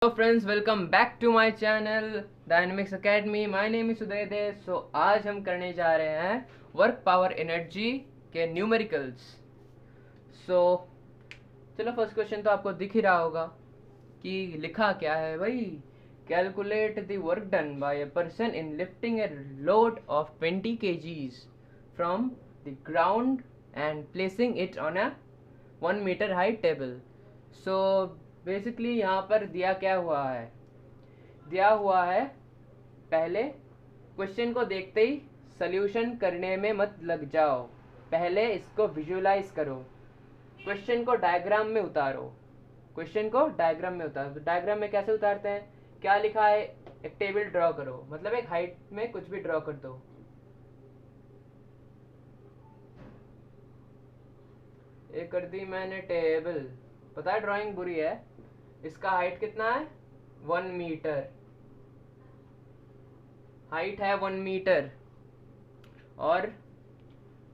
Hello friends, welcome back to my channel dynamics academy. My name is Uday Dey. So आज हम करने जा रहे हैं वर्क पावर एनर्जी के न्यूमेरिकल्स। सो चलो, फर्स्ट क्वेश्चन तो आपको दिख ही रहा होगा कि लिखा क्या है भाई। Calculate the work done bye a person in lifting a load of 20 kgs from the ground and placing it on a 1 meter height table. So basically यहाँ पर दिया हुआ है पहले क्वेश्चन को देखते ही सॉल्यूशन करने में मत लग जाओ, पहले इसको विजुलाइज करो, क्वेश्चन को डायग्राम में उतारो। तो डायग्राम में कैसे उतारते हैं, क्या लिखा है, एक टेबल ड्रॉ करो, मतलब एक हाइट में कुछ भी ड्रॉ कर दो। ये कर दी मैंने टेबल। पता है ड्राइंग बुरी है। इसका हाइट कितना है, 1 मीटर। हाइट है 1 मीटर और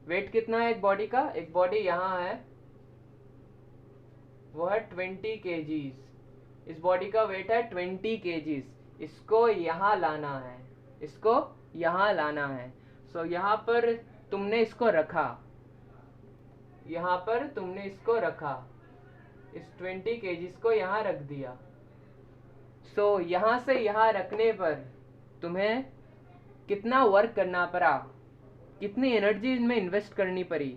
वेट कितना है एक बॉडी का, एक बॉडी यहाँ है वो है 20 kgs। इस बॉडी का वेट है 20 kgs। इसको यहाँ लाना है, सो यहाँ पर तुमने इसको रखा, इस 20 kgs को यहाँ रख दिया। सो यहाँ से यहाँ रखने पर तुम्हें कितना वर्क करना पड़ा, कितनी एनर्जी इनमें इन्वेस्ट करनी पड़ी।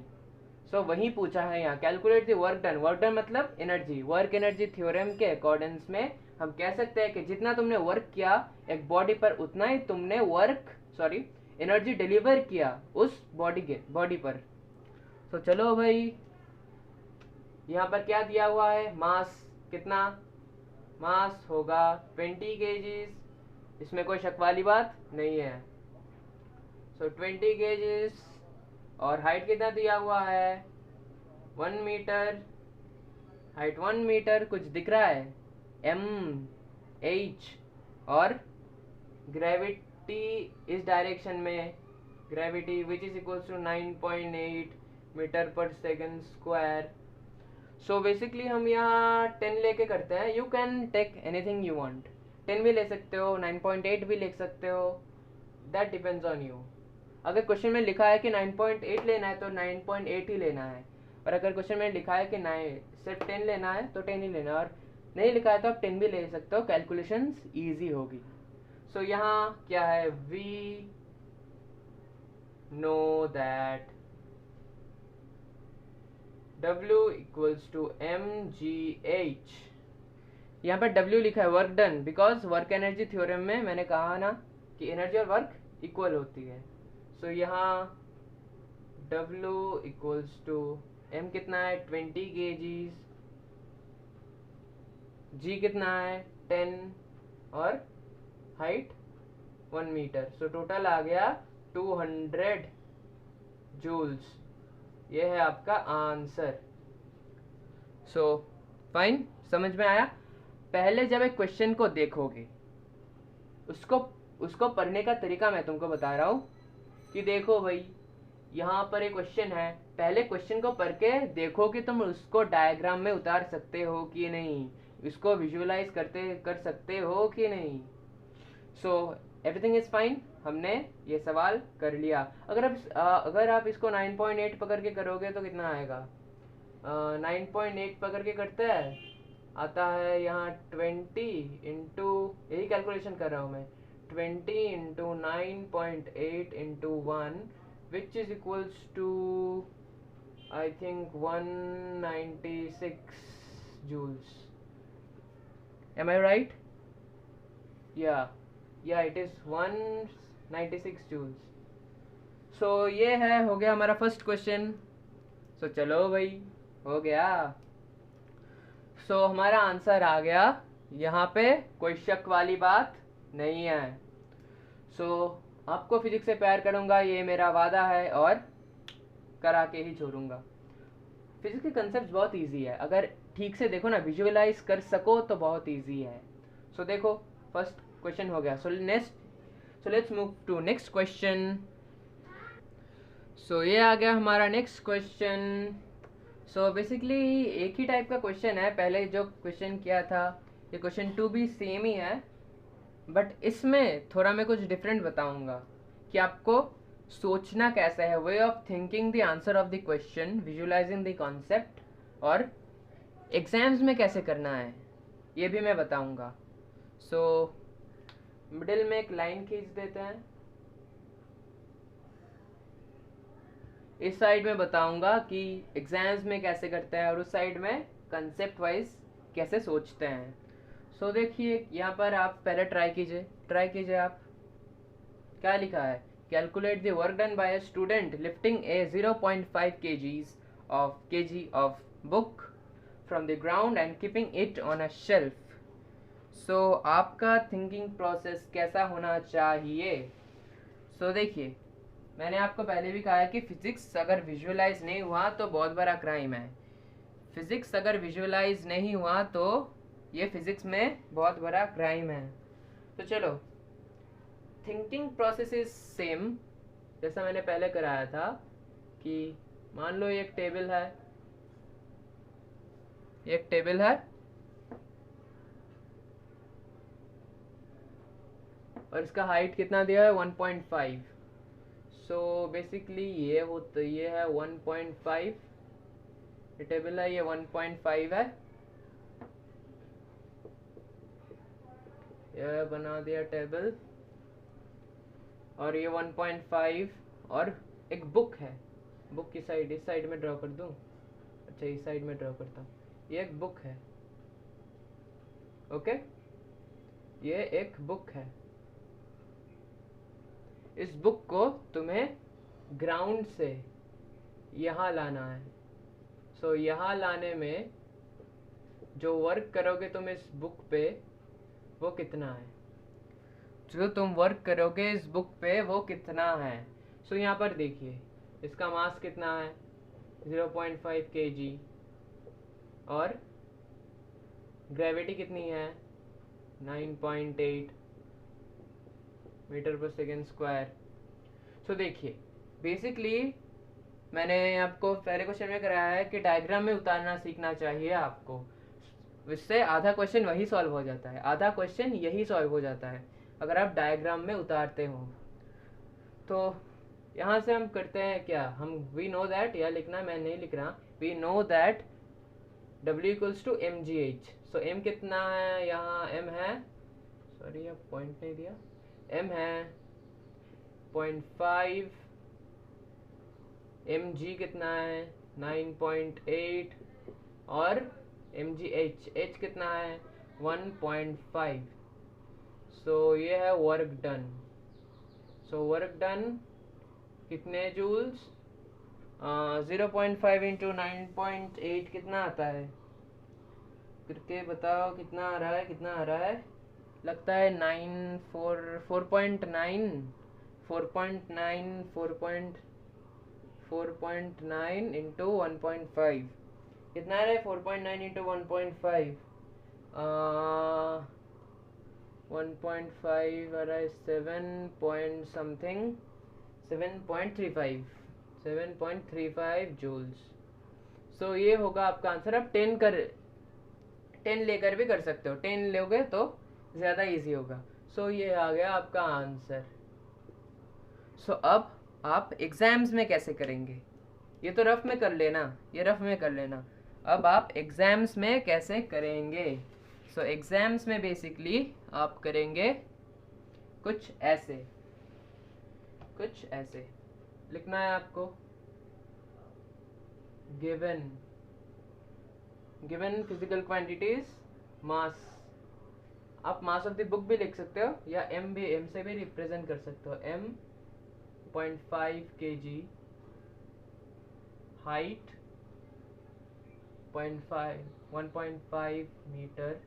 सो वही पूछा है यहाँ। Calculate the work done, work done मतलब एनर्जी। वर्क एनर्जी थ्योरम के अकॉर्डेंस में हम कह सकते हैं कि जितना तुमने वर्क किया एक बॉडी पर, उतना ही तुमने एनर्जी डिलीवर किया उस बॉडी पर। सो चलो भाई, यहाँ पर क्या दिया हुआ है, मास कितना, मास होगा 20 kgs। इसमें कोई शक वाली बात नहीं है। सो 20 kgs और हाइट कितना दिया हुआ है, 1 मीटर। हाइट 1 मीटर, कुछ दिख रहा है, mh। और ग्रेविटी इस डायरेक्शन में, gravity which is equals to 9.8 metre per second square. So basically हम यहाँ 10 लेके करते हैं। You can take anything you want, 10 भी ले सकते हो, 9.8 भी ले सकते हो, दैट डिपेंड्स ऑन यू। अगर क्वेश्चन में लिखा है कि 9.8 लेना है तो 9.8 ही लेना है, और अगर क्वेश्चन में लिखा है कि सिर्फ 10 लेना है तो 10 ही लेना है, और नहीं लिखा है तो आप 10 भी ले सकते हो, कैलकुलेशंस ईजी होगी। सो यहाँ क्या है, we know that W equals to mgh। यहाँ पर W लिखा है work done, because work energy theorem में मैंने कहा ना कि एनर्जी और वर्क इक्वल होती है। सो यहाँ W इक्वल्स टू m कितना है 20 kgs, g कितना है 10 और हाइट 1 मीटर। सो टोटल आ गया 200 जूल्स। ये है आपका आंसर। सो फाइन, समझ में आया। पहले जब एक क्वेश्चन को देखोगे, उसको पढ़ने का तरीका मैं तुमको बता रहा हूँ कि देखो भाई, यहाँ पर एक क्वेश्चन है, पहले क्वेश्चन को पढ़ के देखो कि तुम उसको डायग्राम में उतार सकते हो कि नहीं, इसको विजुअलाइज कर सकते हो कि नहीं। सो एवरीथिंग इज फाइन, हमने ये सवाल कर लिया। अगर आप इसको 9.8 पकड़ के करोगे तो कितना आएगा, 9.8 पकड़ के करते हैं, आता है यहाँ 20 इंटू, यही कैलकुलेशन कर रहा हूँ मैं, 20 into 9.8 into 1 which is equals to I think 196 joules. Am I right? या इट इज 196 जूल्स। सो ये हो गया हमारा फर्स्ट क्वेश्चन। सो चलो भाई, हो गया। सो हमारा आंसर आ गया, यहाँ पे कोई शक वाली बात नहीं है। सो आपको फिजिक्स से प्यार करूँगा, ये मेरा वादा है, और करा के ही छोड़ूंगा। फिजिक्स के कंसेप्ट बहुत इजी है, अगर ठीक से देखो ना, विजुअलाइज कर सको तो बहुत इजी है। सो देखो, फर्स्ट क्वेश्चन हो गया। So let's move to next question. So ये आ गया हमारा नेक्स्ट क्वेश्चन। सो बेसिकली एक ही टाइप का क्वेश्चन है, पहले जो क्वेश्चन किया था ये क्वेश्चन 2 भी सेम ही है, बट इसमें थोड़ा मैं कुछ डिफरेंट बताऊंगा कि आपको सोचना कैसा है, way of thinking the answer of the question, visualising the concept, और एग्जाम्स में कैसे करना है ये भी मैं बताऊंगा। सो मिडिल में एक लाइन खींच देते हैं। इस साइड में बताऊंगा कि एग्जाम्स में कैसे करते हैं और उस साइड में कंसेप्ट वाइज कैसे सोचते हैं। सो देखिए यहाँ पर आप पहले ट्राई कीजिए आप। क्या लिखा है? Calculate the work done bye a student lifting A 0.5 kg of book from the ground and keeping it on a shelf. सो आपका थिंकिंग प्रोसेस कैसा होना चाहिए? सो देखिए, मैंने आपको पहले भी कहा है कि फिजिक्स अगर विजुअलाइज नहीं हुआ तो बहुत बड़ा क्राइम है। फिजिक्स अगर विजुअलाइज नहीं हुआ तो ये फिजिक्स में बहुत बड़ा क्राइम है। तो चलो, थिंकिंग प्रोसेस इज सेम जैसा मैंने पहले कराया था कि मान लो ये एक टेबल है, और इसका हाइट कितना दिया है? 1.5। सो बेसिकली ये है 1.5, ये टेबल है, ये 1.5 है, ये बना दिया टेबल, और ये 1.5, और एक बुक है। बुक की साइड इस साइड में ड्रॉ कर दूं? अच्छा, इस साइड में ड्रॉ करता हूँ। ये एक बुक है, ओके, ये एक बुक है। इस बुक को तुम्हें ग्राउंड से यहाँ लाना है। सो यहाँ लाने में जो वर्क करोगे तुम इस बुक पे वो कितना है? जो तुम वर्क करोगे इस बुक पे वो कितना है? सो यहाँ पर देखिए, इसका मास कितना है? 0.5 kg, और ग्रेविटी कितनी है? 9.8 मीटर पर सेकेंड स्क्वायर। सो देखिए, बेसिकली मैंने आपको पहले क्वेश्चन में कराया है कि डायग्राम में उतारना सीखना चाहिए आपको। इससे आधा क्वेश्चन वही सॉल्व हो जाता है, आधा क्वेश्चन यही सॉल्व हो जाता है अगर आप डायग्राम में उतारते हो। तो यहाँ से हम करते हैं क्या, हम वी नो दैट, या लिखना मैं नहीं लिख रहा, we know that W equals to mgh। So m कितना है? यहाँ m है, सॉरी अब पॉइंट नहीं दिया, m है 0.5, mg कितना है? 9.8, और h कितना है? 1.5। सो ये है work done. So work done कितने जूल्स? 0.5 इंटू 9.8 कितना आता है? करके बताओ कितना आ रहा है, कितना आ रहा है? लगता है 4.9 इंटू 1.5 कितना आ रहा है? 4.9 इंटू 1.5 1.5 आ रहा है 7 पॉइंट समथिंग, 7.35 जूल्स। सो ये होगा आपका आंसर। आप 10 लेकर भी कर सकते हो, 10 लोगे तो ज़्यादा इजी होगा। सो ये आ गया आपका आंसर। सो अब आप एग्जाम्स में कैसे करेंगे? ये तो रफ में कर लेना, ये रफ में कर लेना। अब आप एग्जाम्स में कैसे करेंगे? सो एग्जाम्स में बेसिकली आप करेंगे कुछ ऐसे लिखना है आपको। गिवन फिजिकल क्वांटिटीज, मास, आप मास ऑफ द बुक भी लिख सकते हो, या एम से भी रिप्रेजेंट कर सकते हो। m 0.5 kg, हाइट 1.5 मीटर,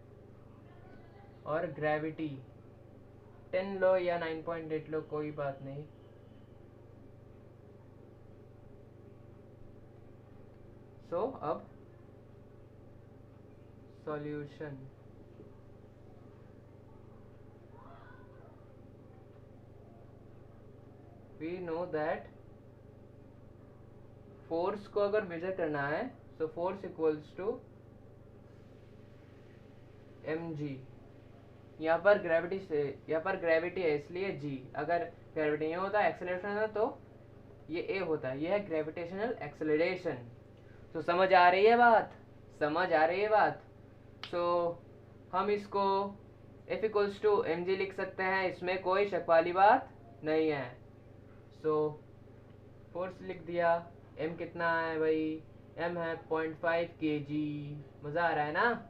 और ग्रेविटी 10 लो या 9.8 लो, कोई बात नहीं। सो अब solution, we know that force को अगर मेजर करना है, so force equals to M G. यहाँ पर ग्रेविटी से, यहाँ पर ग्रेविटी है इसलिए जी। अगर ग्रेविटी नहीं होता, एक्सेलरेशन होता, तो ये ए होता है। ये है ग्रेविटेशनल एक्सेलरेशन। तो समझ आ रही है बात? समझ आ रही है बात? सो हम इसको F equals to M G लिख सकते हैं, इसमें कोई शक वाली बात नहीं है। सो फोर्स लिख दिया। m कितना है भाई? m है 0.5 kg। मज़ा आ रहा है ना?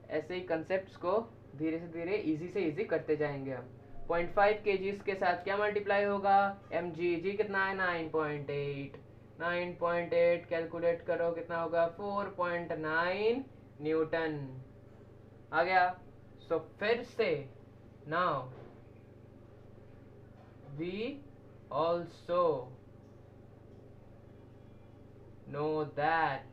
ऐसे ही कंसेप्ट्स को धीरे से धीरे इजी से इजी करते जाएंगे हम। 0.5 kg के साथ क्या मल्टीप्लाई होगा? mg। कितना है? 9.8। 9.8 कैलकुलेट करो कितना होगा? 4.9 न्यूटन। आ गया? सो फिर से now we also know that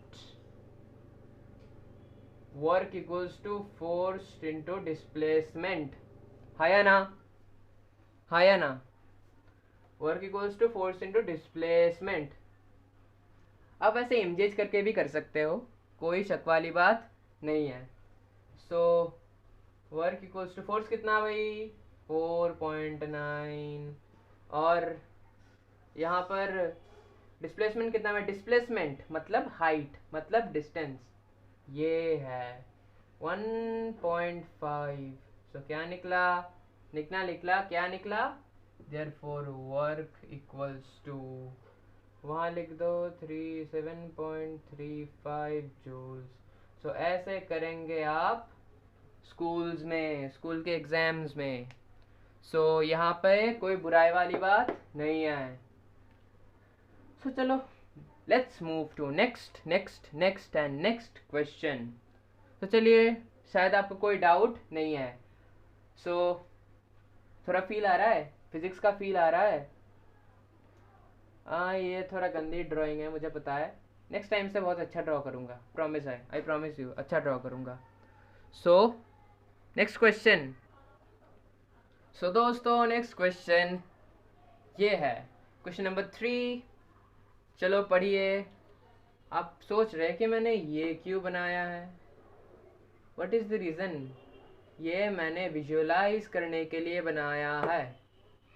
work equals to force into displacement। हाँ या ना? हाँ या ना? Work equals to force into displacement. आप ऐसे इमेज करके भी कर सकते हो, कोई शक वाली बात नहीं है। So work equals to force कितना भाई? 4.9। और यहाँ पर डिस्प्लेसमेंट कितना है? डिस्प्लेसमेंट मतलब हाइट, मतलब डिस्टेंस, ये है 1.5। सो क्या निकला? निकला क्या निकला? देयरफॉर वर्क इक्वल्स टू, वहाँ लिख दो 37.35 जूल्स। सो ऐसे करेंगे आप स्कूल्स में, स्कूल के एग्जाम्स में। सो यहाँ पे कोई बुराई वाली बात नहीं है। सो चलो let's move to next and next question. तो चलिए, शायद आपको कोई डाउट नहीं है। सो थोड़ा फील आ रहा है, फिजिक्स का फील आ रहा है? हाँ, ये थोड़ा गंदी ड्राइंग है, मुझे पता है। नेक्स्ट टाइम से बहुत अच्छा ड्रॉ करूँगा, प्रॉमिस है, आई प्रॉमिस यू, अच्छा ड्रॉ करूँगा। So next question. सो दोस्तों, नेक्स्ट क्वेश्चन ये है, क्वेश्चन नंबर 3। चलो पढ़िए। आप सोच रहे कि मैंने ये क्यों बनाया है? What is the reason? ये मैंने विजुअलाइज करने के लिए बनाया है।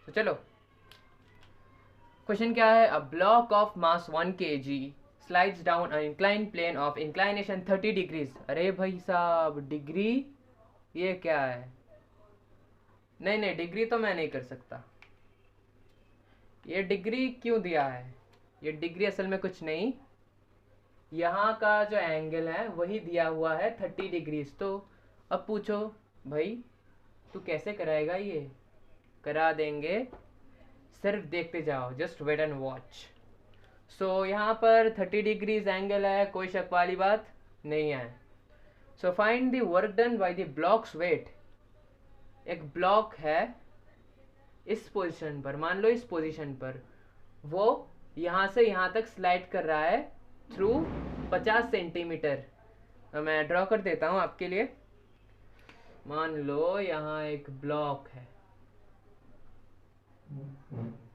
तो चलो, क्वेश्चन क्या है? A block of mass 1 kg slides down an inclined plane of inclination 30 degrees. अरे भाई साहब, डिग्री? ये क्या है? नहीं, डिग्री तो मैं नहीं कर सकता। ये डिग्री क्यों दिया है? ये डिग्री असल में कुछ नहीं, यहाँ का जो एंगल है वही दिया हुआ है 30 डिग्रीज। तो अब पूछो भाई, तू कैसे कराएगा? ये करा देंगे, सिर्फ देखते जाओ, जस्ट वेट एंड वॉच। सो यहाँ पर 30 डिग्रीज एंगल है, कोई शक वाली बात नहीं है। So find the work done by the blocks weight. एक ब्लॉक है इस पोजीशन पर, मान लो इस पोजीशन पर, वो यहाँ से यहाँ तक स्लाइड कर रहा है थ्रू 50 सेंटीमीटर। मैं ड्रॉ कर देता हूँ आपके लिए। मान लो यहाँ एक ब्लॉक है।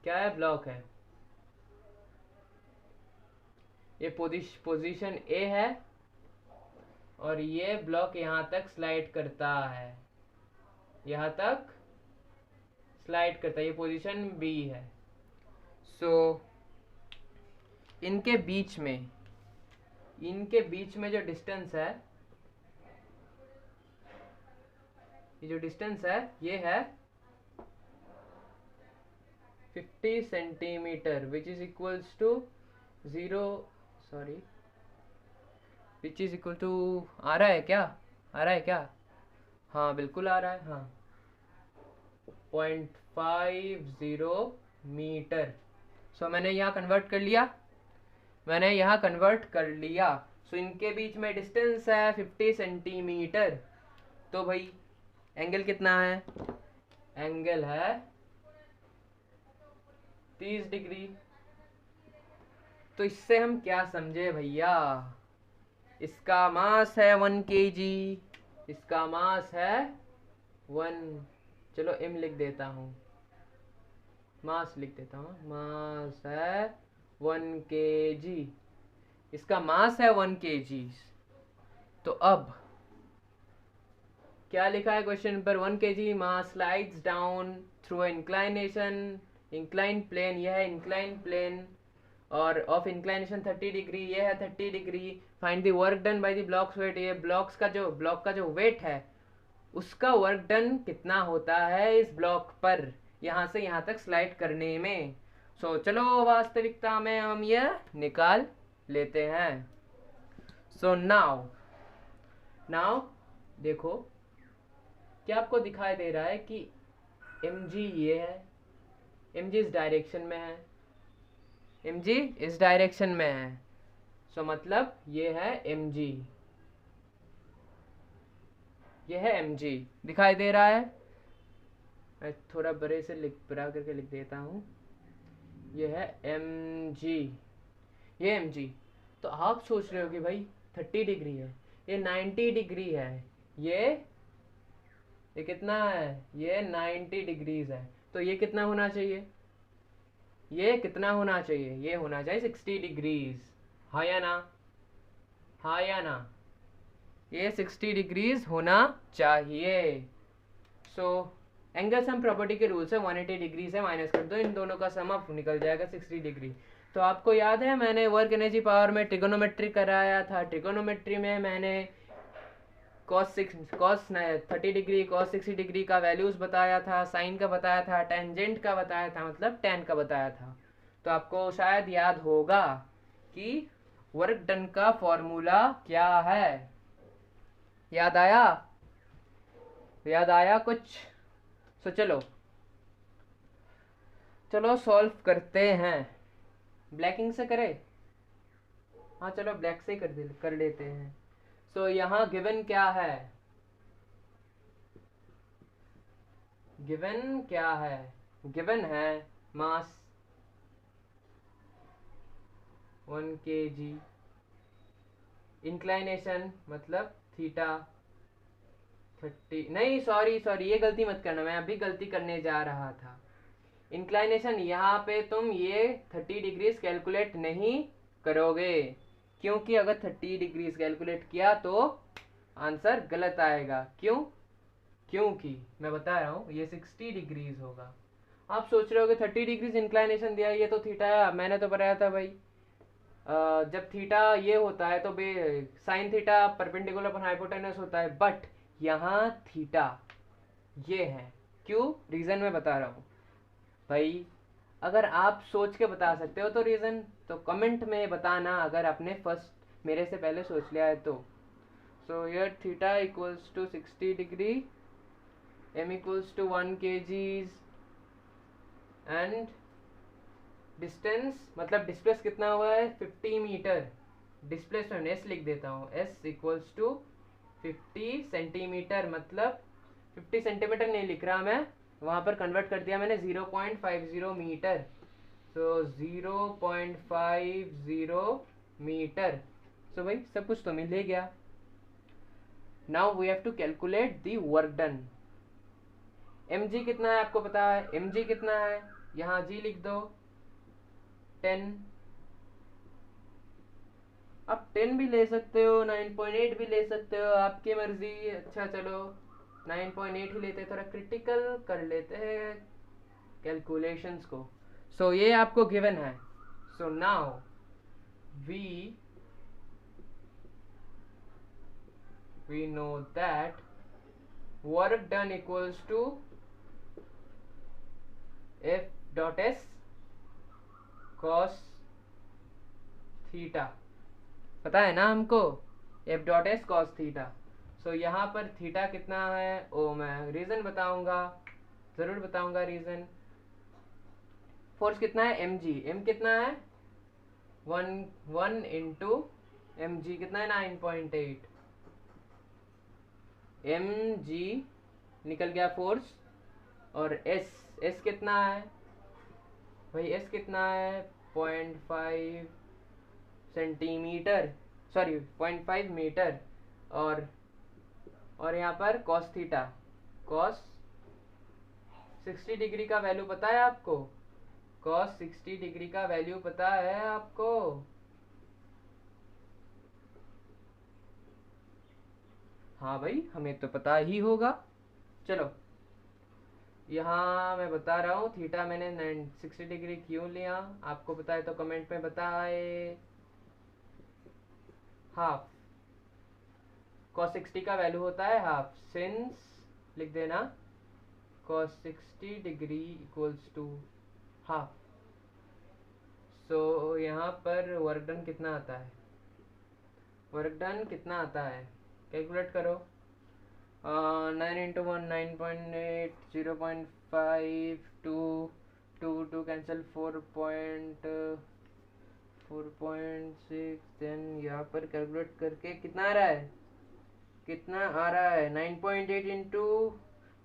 क्या है? ब्लॉक है। ये पोजीशन ए है और ये ब्लॉक यहाँ तक स्लाइड करता है, यहाँ तक स्लाइड करता है, ये पोजीशन बी है। सो इनके बीच में जो डिस्टेंस है, ये जो डिस्टेंस है ये है 50 centimetre, which is equals to 0, sorry, which is equal to, आ रहा है क्या? आ रहा है क्या? हाँ बिल्कुल आ रहा है, हाँ, 0.50 मीटर। सो मैंने यहाँ कन्वर्ट कर लिया। सो इनके बीच में डिस्टेंस है 50 सेंटीमीटर। तो भाई एंगल कितना है? एंगल है 30 डिग्री। तो इससे हम क्या समझे भैया? इसका मास है 1 kg, इसका मास है 1, चलो m लिख देता हूँ, मास लिख देता हूँ, मास है 1 kg, इसका मास है 1 kg। तो अब क्या लिखा है क्वेश्चन पर? 1 kg mass slides down through inclination inclined plane, यह है इंक्लाइंड प्लेन, और ऑफ इंक्लाइनेशन 30 डिग्री, ये है 30 degree. Find the work done by the blocks weight, ये ब्लॉक का जो वेट है उसका वर्क डन कितना होता है इस ब्लॉक पर यहाँ से यहाँ तक स्लाइड करने में। सो चलो वास्तविकता में हम यह निकाल लेते हैं। सो नाउ देखो, क्या आपको दिखाई दे रहा है कि mg ये है, mg इस डायरेक्शन में है, mg इस डायरेक्शन में है। सो मतलब ये है mg, ये है mg, दिखाई दे रहा है? मैं थोड़ा बड़े करके लिख देता हूँ। ये है mg, ये mg। तो आप सोच रहे हो कि भाई 30 डिग्री है, ये 90 डिग्री है, ये कितना है? ये 90 डिग्रीज है। तो ये कितना होना चाहिए? ये कितना होना चाहिए? ये होना चाहिए 60 डिग्रीज। हाँ या ना? हाँ या ना? ये 60 डिग्रीज होना चाहिए। सो एंगल सम प्रॉपर्टी के रूल से 180 डिग्री से माइनस कर दो, इन दोनों का सम अप निकल जाएगा 60 डिग्री। तो आपको याद है मैंने वर्क एनर्जी पावर में ट्रिगोनोमेट्री कराया था। ट्रिगोनोमेट्री में मैंने cos 30 डिग्री cos 60 डिग्री का वैल्यूज बताया था, साइन का बताया था, टेंजेंट का बताया था, मतलब tan का बताया था। तो आपको शायद याद होगा कि वर्क डन का फॉर्मूला क्या है। याद आया? याद आया कुछ? तो चलो सॉल्व करते हैं। ब्लैकिंग से करें? हाँ चलो ब्लैक से कर लेते हैं। सो यहाँ गिवन क्या है? गिवन क्या है? गिवन है मास 1 kg, इंक्लाइनेशन मतलब थीटा 30, नहीं सॉरी ये गलती मत करना, मैं अभी गलती करने जा रहा था। इंक्लाइनेशन यहाँ पे तुम ये 30 डिग्रीज कैलकुलेट नहीं करोगे, क्योंकि अगर 30 डिग्रीज कैलकुलेट किया तो आंसर गलत आएगा। क्योंकि मैं बता रहा हूँ ये 60 डिग्रीज होगा। आप सोच रहे हो कि 30 डिग्रीज इंक्लाइनेशन दिया, ये तो थीटा है। मैंने तो बताया था भाई जब थीटा ये होता है तो साइन थीटा परपेंडिकुलर पर हाइपोटेनस होता है, बट यहाँ थीटा ये है। क्यों? रीजन मैं बता रहा हूँ भाई। अगर आप सोच के बता सकते हो तो रीजन तो कमेंट में बताना, अगर आपने फर्स्ट मेरे से पहले सोच लिया है तो। So here theta equals to 60 degree, m equals to 1 kgs and distance मतलब डिस्प्लेस कितना हुआ है? 50 मीटर। डिस्प्लेसमेंट s लिख देता हूँ, s इक्वल्स टू 50 सेंटीमीटर, मतलब 50 सेंटीमीटर नहीं लिख रहा मैं, वहाँ पर कन्वर्ट कर दिया मैंने 0.50 मीटर। सो 0.50 मीटर। सो भाई सब कुछ तो मिल ही गया। Now we have to calculate the work done. mg कितना है आपको पता है? mg कितना है? यहाँ g लिख दो 10। आप 10 भी ले सकते हो, 9.8 भी ले सकते हो, आपकी मर्जी। अच्छा चलो 9.8 ही लेते, थोड़ा क्रिटिकल कर लेते हैं कैलकुलेशंस को। सो ये आपको गिवन है। So now we know that work done equals to F dot S cos theta, पता है ना हमको? F dot S cos theta. So यहाँ पर थीटा कितना है? ओ मैं रीजन बताऊंगा, जरूर बताऊंगा रीजन। फोर्स कितना है? mg, m कितना है? 1 इंटू mg कितना है? 9.8 mg निकल गया फोर्स। और s कितना है भाई? s कितना है? 0.5 सेंटीमीटर, सॉरी 0.5 मीटर। और यहाँ पर cos थीटा, cos 60 डिग्री का वैल्यू पता है आपको? cos 60 डिग्री का वैल्यू पता है आपको? हाँ भाई, हमें तो पता ही होगा। चलो, यहाँ मैं बता रहा हूँ थीटा मैंने 60 डिग्री क्यों लिया, आपको पता है तो कमेंट में बताए। हाफ cos 60 का वैल्यू होता है हाफ, सिंस लिख देना cos 60 degree equals to half. So यहाँ पर वर्क डन कितना आता है, वर्क डन कितना आता है, कैलकुलेट करो। 9 इंटू 1 9.8, 0.5, 2 कैंसिल 4.6, देन यहाँ पर कैलकुलेट करके कितना आ रहा है, कितना आ रहा है 9.8 इंटू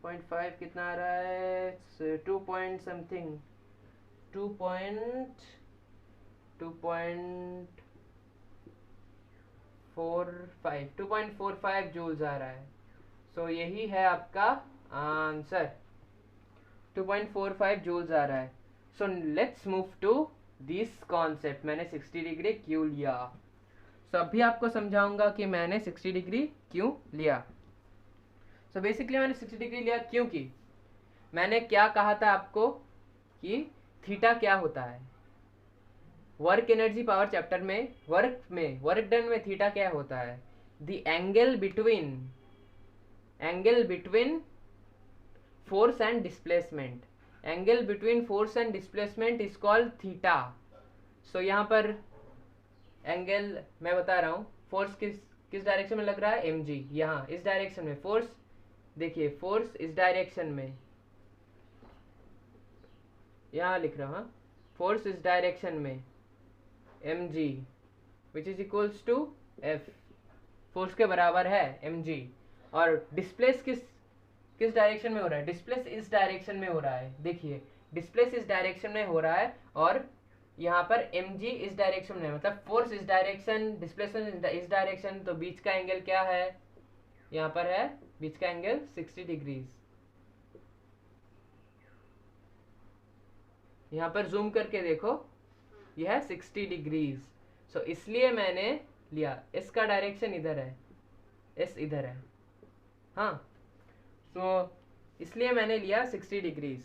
0.5 कितना आ रहा है 2 पॉइंट समथिंग, 2.45 जूल्स आ रहा है। सो यही है आपका आंसर, 2.45 जूल्स आ रहा है। So let's move to this concept, मैंने 60 डिग्री क्यों लिया। सो अभी आपको समझाऊंगा कि मैंने 60 डिग्री क्यों लिया। सो बेसिकली मैंने 60 डिग्री लिया क्योंकि मैंने क्या कहा था आपको कि थीटा क्या होता है, वर्क एनर्जी पावर चैप्टर में वर्क डन में थीटा क्या होता है, the angle between force and displacement, angle between force and displacement is called theta. So यहाँ पर एंगल मैं बता रहा हूँ, फोर्स किस डायरेक्शन में लग रहा है, mg, यहाँ इस डायरेक्शन में फोर्स, देखिए फोर्स इस डायरेक्शन में, यहाँ लिख रहा हूँ फोर्स इस डायरेक्शन में mg which is equals to f, force के बराबर है mg। और डिस्प्लेस किस डायरेक्शन में हो रहा है, डिस्प्लेस इस डायरेक्शन में हो रहा है, देखिए डिस्प्लेस इस डायरेक्शन में हो रहा है और यहाँ पर mg इस डायरेक्शन में, मतलब फोर्स इस डायरेक्शन, डिस्प्लेसमेंट इस डायरेक्शन, तो बीच का एंगल क्या है, यहाँ पर है बीच का एंगल 60 डिग्रीज। यहाँ पर जूम करके देखो, यह है 60 डिग्रीज। सो इसलिए मैंने लिया, इसका डायरेक्शन इधर है, इस इधर है, हाँ। सो इसलिए मैंने लिया 60 डिग्रीज।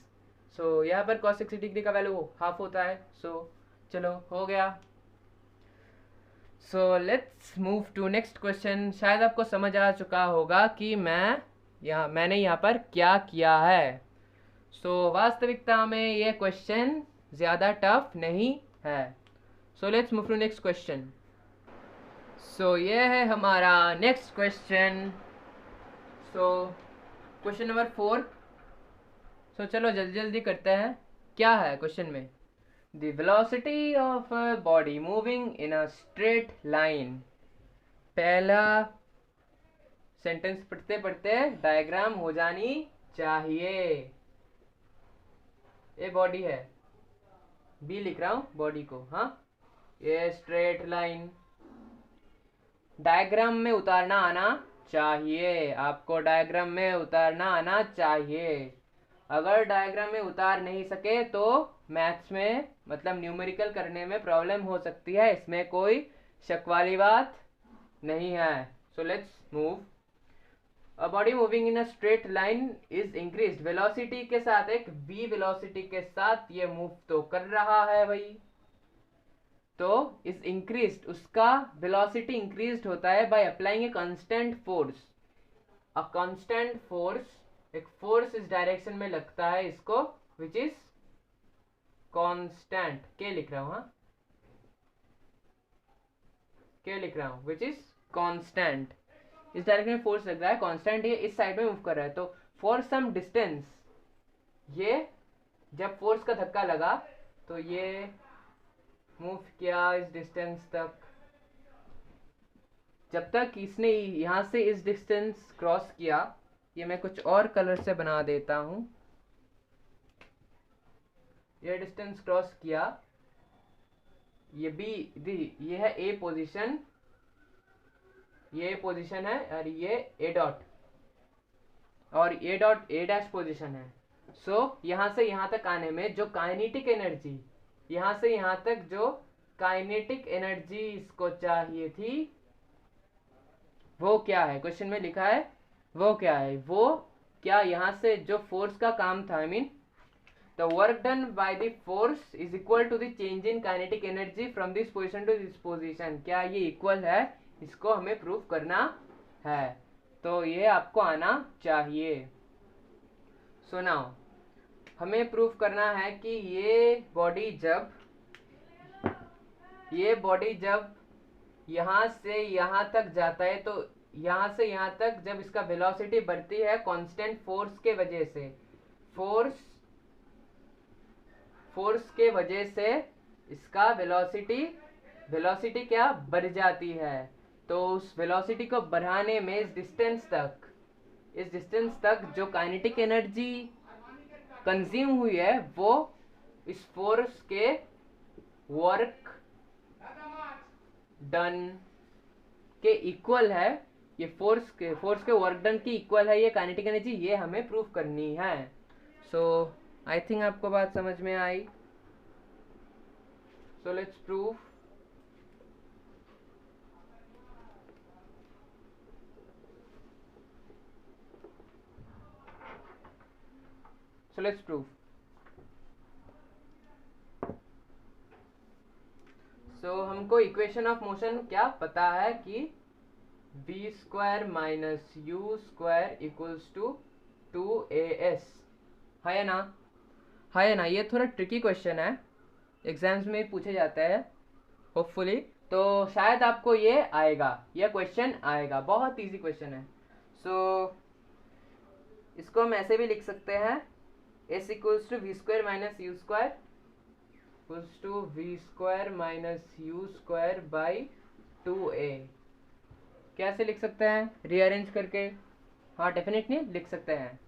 सो यहाँ पर cos 60 डिग्री का वैल्यू हाफ होता है। सो चलो हो गया। So let's move to next question. शायद आपको समझ आ चुका होगा कि मैंने यहाँ पर क्या किया है। सो वास्तविकता में ये क्वेश्चन ज़्यादा टफ नहीं है। So let's move to next question. So ये है हमारा next question. So question number 4। So चलो जल्दी जल्दी करते हैं, क्या है क्वेश्चन में, the velocity of a body moving in a straight line. पहला सेंटेंस पढ़ते पढ़ते डायग्राम हो जानी चाहिए। ये बॉडी है, बी लिख रहा हूं बॉडी को, हाँ, ये स्ट्रेट लाइन, डायग्राम में उतारना आना चाहिए, आपको डायग्राम में उतारना आना चाहिए। अगर डायग्राम में उतार नहीं सके तो मैथ्स में, मतलब न्यूमेरिकल करने में प्रॉब्लम हो सकती है, इसमें कोई शक वाली बात नहीं है। So let's move. A body moving in a straight line is increased, velocity के साथ, एक v वेलोसिटी के साथ ये मूव तो कर रहा है भाई, तो इज इंक्रीज्ड, उसका वेलोसिटी इंक्रीज्ड होता है by applying a constant force. A constant force, एक फोर्स इस डायरेक्शन में लगता है इसको, विच इज कांस्टेंट, के लिख रहा हूं, हाँ, के लिख रहा हूं, विच इज कांस्टेंट, इस डायरेक्शन में फोर्स लग रहा है कांस्टेंट, ये इस साइड में मूव कर रहा है। तो फॉर सम डिस्टेंस, ये जब फोर्स का धक्का लगा तो ये मूव किया इस डिस्टेंस तक, जब तक इसने यहां से इस डिस्टेंस क्रॉस किया, ये मैं कुछ और कलर से बना देता हूं, ये डिस्टेंस क्रॉस किया, ये ये है ए पोजीशन, ये पोजीशन है, और ये ए डॉट, और ए डॉट ए डैश पोजीशन है। सो यहां से यहां तक आने में जो काइनेटिक एनर्जी, यहां से यहां तक जो काइनेटिक एनर्जी इसको चाहिए थी, वो क्या है, क्वेश्चन में लिखा है वो क्या है, वो क्या यहाँ से जो फोर्स का काम था, I mean the work done by the force is equal to the change in kinetic energy from this position to this position, क्या ये इक्वल है, इसको हमें प्रूव करना है, तो ये आपको आना चाहिए। सो नाउ हमें प्रूफ करना है कि ये बॉडी जब यहाँ से यहाँ तक जाता है, तो यहाँ से यहाँ तक जब इसका वेलोसिटी बढ़ती है कांस्टेंट फोर्स के वजह से, फोर्स के वजह से इसका वेलोसिटी क्या बढ़ जाती है, तो उस वेलोसिटी को बढ़ाने में इस डिस्टेंस तक जो काइनेटिक एनर्जी कंज्यूम हुई है वो इस फोर्स के वर्क डन के इक्वल है, ये फोर्स के वर्क डन की इक्वल है ये काइनेटिक एनर्जी, ये हमें प्रूफ करनी है। सो आई थिंक आपको बात समझ में आई। So let's proof. सो हमको इक्वेशन ऑफ मोशन क्या पता है कि v square minus you square equals to 2as, है ना, ये थोड़ा ट्रिकी क्वेश्चन है, एग्जाम्स में पूछे जाता है होपफुली, तो शायद आपको ये क्वेश्चन आएगा, बहुत इजी क्वेश्चन है। सो इसको हम ऐसे भी लिख सकते हैं, s equals to we square minus you square equals to we square minus you square by 2a। कैसे लिख सकते हैं, रीअरेंज करके, हाँ डेफिनेटली लिख सकते हैं।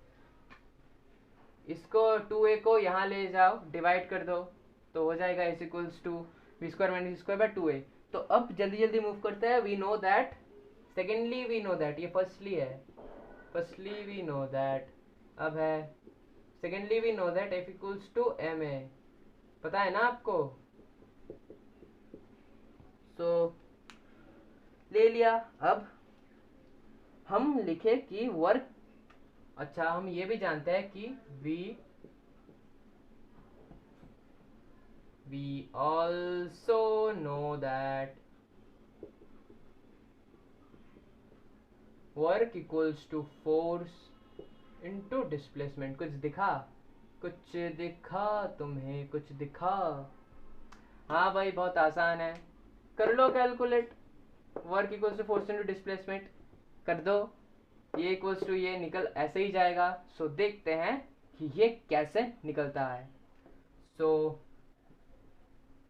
इसको 2a को यहाँ ले जाओ, डिवाइड कर दो, तो हो जाएगा s equals to we square minus you square by 2a। तो अब जल्दी जल्दी मूव करते हैं। We know that, secondly we know that, ये फर्स्टली वी नो दैट, अब है secondly we know that f equals to ma, पता है ना आपको। सो ले लिया। अब हम लिखे कि वर्क, अच्छा हम ये भी जानते हैं कि we also know that work equals to force into displacement। कुछ दिखा तुम्हें, कुछ दिखा। हाँ भाई बहुत आसान है, कर लो calculate, work equals to force into displacement कर दो, ये इक्वल्स टू ये निकल ऐसे ही जाएगा। सो देखते हैं कि ये कैसे निकलता है। सो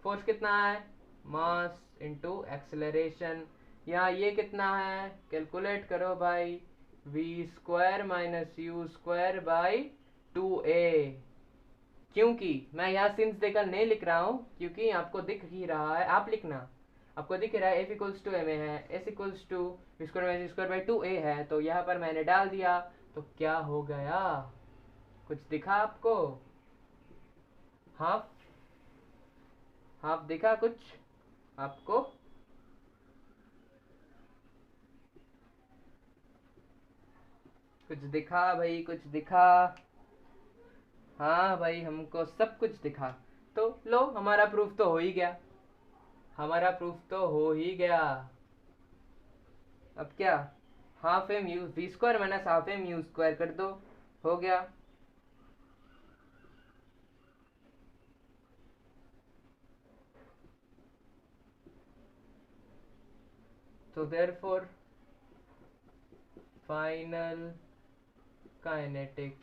फोर्स कितना है, मास इनटू एक्सेलरेशन, यहाँ ये कितना है, कैलकुलेट करो भाई, V square minus you square by 2a। क्योंकि मैं यहाँ सिंस देकर नहीं लिख रहा हूँ, क्योंकि आपको दिख ही रहा है, आप लिखना, आपको दिख रहा है f इक्वल्स टू ma है, s equals to we square minus you square by 2a है, तो यहाँ पर मैंने डाल दिया, तो क्या हो गया, कुछ दिखा आपको, हाफ दिखा कुछ आपको, कुछ दिखा भाई, कुछ दिखा, हाँ भाई हमको सब कुछ दिखा। तो लो हमारा प्रूफ तो हो ही गया, अब क्या, half m u v square minus half m u square कर दो, हो गया। तो देयरफॉर फाइनल काइनेटिक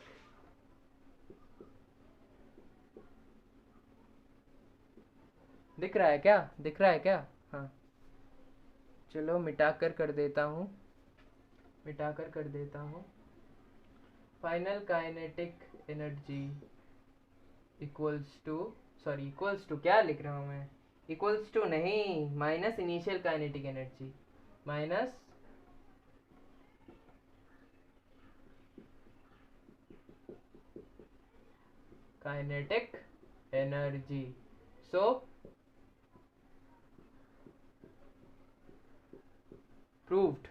दिख रहा है क्या, हाँ चलो मिटा कर देता हूँ, final kinetic energy equals to क्या लिख रहा हूँ मैं, इक्वल्स टू नहीं, minus initial kinetic energy, minus kinetic energy. So proved,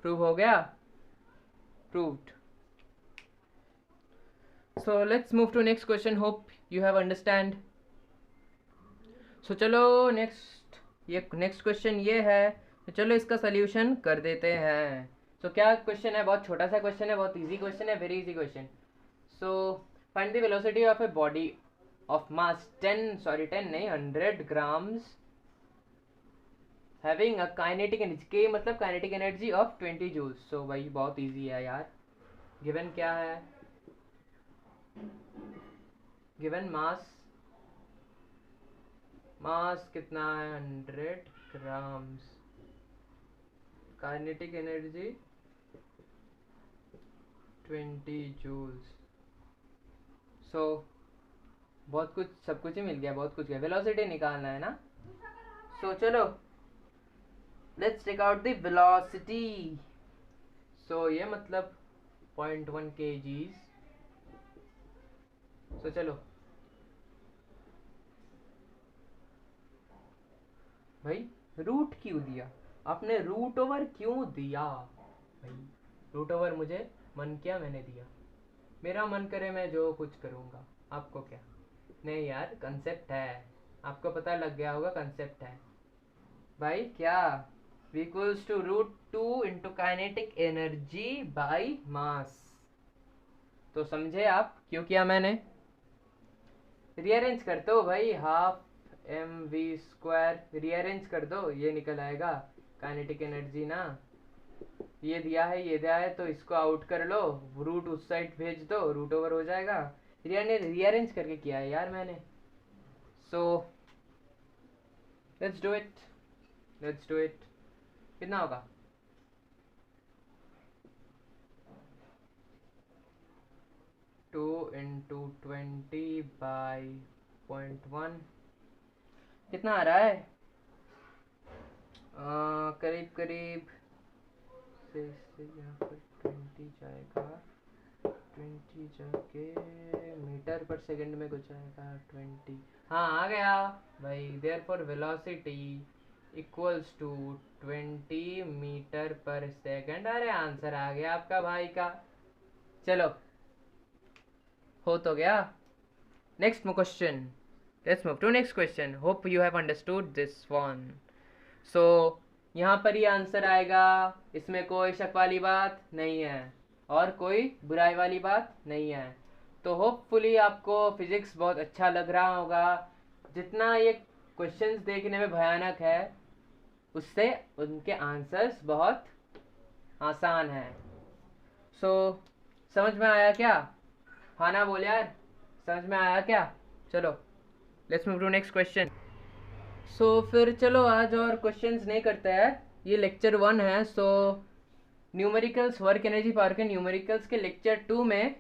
prove हो गया, proved. So let's move to next question, hope you have understand. So चलो नेक्स्ट क्वेश्चन ये है, तो चलो इसका सोल्यूशन कर देते हैं। सो क्या क्वेश्चन है, बहुत छोटा सा क्वेश्चन है, बहुत इजी क्वेश्चन है, very easy question. So find the velocity of a body of mass 100 grams having a kinetic energy, के मतलब काइनेटिक एनर्जी ऑफ 20 जूल्स। सो भाई बहुत इजी है यार। गिवन क्या है, गिवन मास कितना है 100 ग्राम्स, काइनेटिक एनर्जी 20 जूल्स। सो बहुत कुछ, सब कुछ ही मिल गया, बहुत कुछ गया, वेलोसिटी निकालना है ना। सो चलो let's take out the velocity. So ये मतलब 0.1 kgs। सो चलो भाई, रूट क्यों दिया आपने, रूट ओवर क्यों दिया भाई? रूट ओवर मुझे मन किया मैंने दिया, मेरा मन करे मैं जो कुछ करूँगा, आपको क्या? नहीं यार, कंसेप्ट है, आपको पता लग गया होगा, कंसेप्ट है भाई। क्या equals to √2 into kinetic energy by mass. तो समझे आप क्यों किया मैंने? रीअरेंज करते हो भाई, हाफ mv² रीअरेंज कर दो, ये निकल आएगा काइनेटिक एनर्जी ना। ये दिया है, ये दिया है, तो इसको आउट कर लो, रूट उस साइड भेज दो, रूट ओवर हो जाएगा। रीअरेंज करके किया है यार मैंने। So let's do it, let's do it. कितना होगा? टू इंटू 20 बाई 0.1 कितना आ रहा है? करीब करीब से यहाँ पर 20 जाएगा, 20 जाके मीटर पर सेकंड में कुछ आएगा 20। हाँ आ गया भाई। Therefore velocity equals to 20 metre per second. अरे आंसर आ गया आपका भाई का। चलो हो तो गया। Next question, let's move to next question, hope you have understood this one. So यहाँ पर ये आंसर आएगा, इसमें कोई शक वाली बात नहीं है और कोई बुराई वाली बात नहीं है। तो होपफुली आपको फिजिक्स बहुत अच्छा लग रहा होगा। जितना ये क्वेश्चंस देखने में भयानक है, उससे उनके आंसर्स बहुत आसान हैं। सो समझ में आया क्या? हाँ ना बोल यार, समझ में आया क्या? चलो let's move to next question. So फिर चलो आज और क्वेश्चंस नहीं करते हैं, ये लेक्चर 1 है। सो न्यूमेरिकल्स, वर्क एनर्जी पावर के न्यूमेरिकल्स के लेक्चर 2 में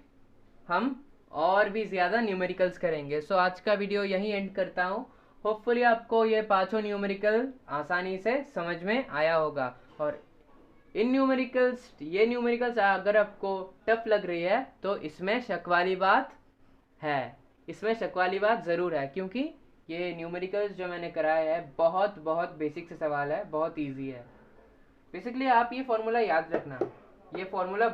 हम और भी ज़्यादा न्यूमेरिकल्स करेंगे। सो आज का वीडियो यहीं एंड करता हूँ। होपफुली आपको ये पांचों न्यूमेरिकल आसानी से समझ में आया होगा। और इन न्यूमेरिकल्स, ये न्यूमेरिकल्स अगर आपको टफ लग रही है तो इसमें शक वाली बात है, इसमें शक वाली बात ज़रूर है, क्योंकि ये न्यूमेरिकल्स जो मैंने कराया है बहुत बहुत बेसिक से सवाल है, बहुत इजी है। बेसिकली आप ये फॉर्मूला याद रखना, ये फॉर्मूला